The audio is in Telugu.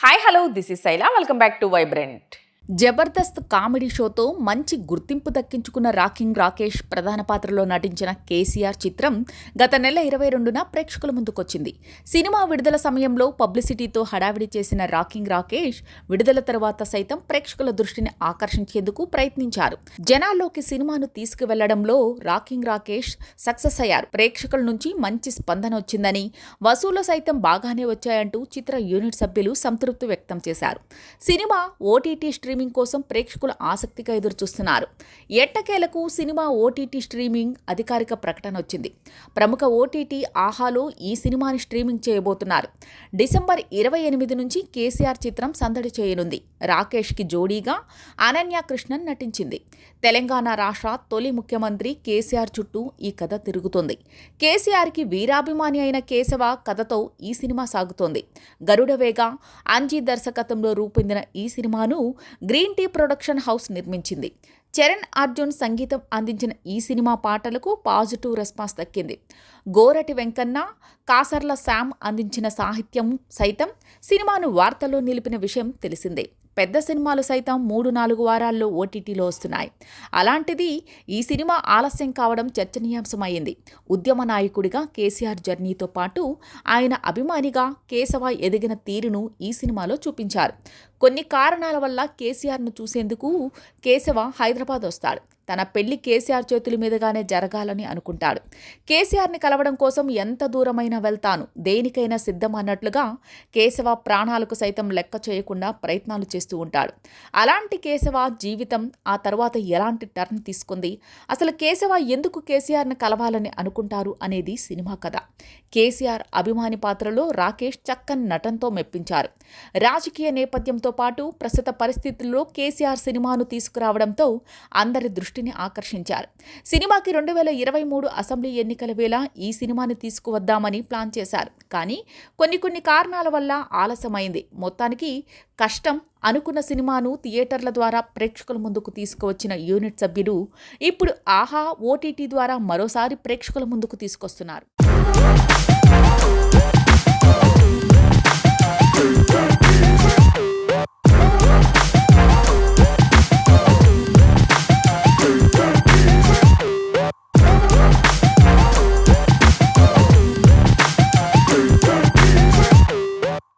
Hi hello this is Shaila welcome back to Vibrant. Jabardasth comedy షోతో మంచి గుర్తింపు దక్కించుకున్న రాకింగ్ రాకేష్ ప్రధాన పాత్రలో నటించిన కేసీఆర్ చిత్రం గత నెల 22న ప్రేక్షకుల ముందుకొచ్చింది. సినిమా విడుదల సమయంలో పబ్లిసిటీతో హడావిడి చేసిన రాకింగ్ రాకేష్ విడుదల తర్వాత సైతం ప్రేక్షకుల దృష్టిని ఆకర్షించేందుకు ప్రయత్నించారు. జనాల్లోకి సినిమాను తీసుకువెళ్లడంలో రాకింగ్ రాకేష్ సక్సెస్ అయ్యారు. ప్రేక్షకుల నుంచి మంచి స్పందన వచ్చిందని, వసూళ్లు సైతం బాగానే వచ్చాయంటూ చిత్ర యూనిట్ సభ్యులు సంతృప్తి వ్యక్తం చేశారు. సినిమా ఓటీటీ స్ట్రీమింగ్ కోసం ప్రేక్షకులు ఆసక్తిగా ఎదురుచూస్తున్నారు. ఎట్టకేలకు సినిమా ఓటీటీ స్ట్రీమింగ్ అధికారిక ప్రకటన వచ్చింది. ప్రముఖ ఓటీటీ ఆహాలో ఈ సినిమాని స్ట్రీమింగ్ చేయబోతున్నారు. డిసెంబర్ 28 నుంచి కేసీఆర్ చిత్రం సందడి చేయనుంది. రాకేష్కి జోడీగా అనన్య కృష్ణన్ నటించింది. తెలంగాణ రాష్ట్ర తొలి ముఖ్యమంత్రి కేసీఆర్ చుట్టూ ఈ కథ తిరుగుతోంది. కేసీఆర్కి వీరాభిమాని అయిన కేశవ కథతో ఈ సినిమా సాగుతోంది. గరుడవేగ అంజీ దర్శకత్వంలో రూపొందిన ఈ సినిమాను గ్రీన్ టీ ప్రొడక్షన్ హౌస్ నిర్మించింది. చరణ్ అర్జున్ సంగీతం అందించిన ఈ సినిమా పాటలకు పాజిటివ్ రెస్పాన్స్ దక్కింది. గోరటి వెంకన్న, కాసర్ల శామ్ అందించిన సాహిత్యం సైతం సినిమాను వార్తల్లో నిలిపిన విషయం తెలిసిందే. పెద్ద సినిమాలు సైతం 3-4 వారాల్లో ఓటీటీలో వస్తున్నాయి. అలాంటిది ఈ సినిమా ఆలస్యం కావడం చర్చనీయాంశమైంది. ఉద్యమ నాయకుడిగా కేసీఆర్ జర్నీతో పాటు ఆయన అభిమానిగా కేశవ ఎదిగిన తీరును ఈ సినిమాలో చూపించారు. కొన్ని కారణాల వల్ల కేసీఆర్ను చూసేందుకు కేశవ హైదరాబాద్ వస్తాడు. తన పెళ్లి కేసీఆర్ చేతుల మీదుగానే జరగాలని అనుకుంటాడు. కేసీఆర్ని కలవడం కోసం ఎంత దూరమైనా వెళ్తాను, దేనికైనా సిద్ధం అన్నట్లుగా కేశవ ప్రాణాలకు సైతం లెక్క చేయకుండా ప్రయత్నాలు చేస్తూ ఉంటాడు. అలాంటి కేశవ జీవితం ఆ తర్వాత ఎలాంటి టర్న్ తీసుకుంది, అసలు కేశవ ఎందుకు కేసీఆర్ని కలవాలని అనుకుంటారు అనేది సినిమా కథ. కేసీఆర్ అభిమాని పాత్రలో రాకేష్ చక్కని నటనతో మెప్పించారు. రాజకీయ నేపథ్యంతో పాటు ప్రస్తుత పరిస్థితుల్లో కేసీఆర్ సినిమాను తీసుకురావడంతో అందరి దృష్టిని ఆకర్షించారు. సినిమాకి 2023 అసెంబ్లీ ఎన్నికల వేళ ఈ సినిమాని తీసుకువద్దామని ప్లాన్ చేశారు. కానీ కొన్ని కారణాల వల్ల ఆలస్యమైంది. మొత్తానికి కష్టం అనుకున్న సినిమాను థియేటర్ల ద్వారా ప్రేక్షకుల ముందుకు తీసుకువచ్చిన యూనిట్ సభ్యులు ఇప్పుడు ఆహా ఓటీటీ ద్వారా మరోసారి ప్రేక్షకుల ముందుకు తీసుకొస్తున్నారు.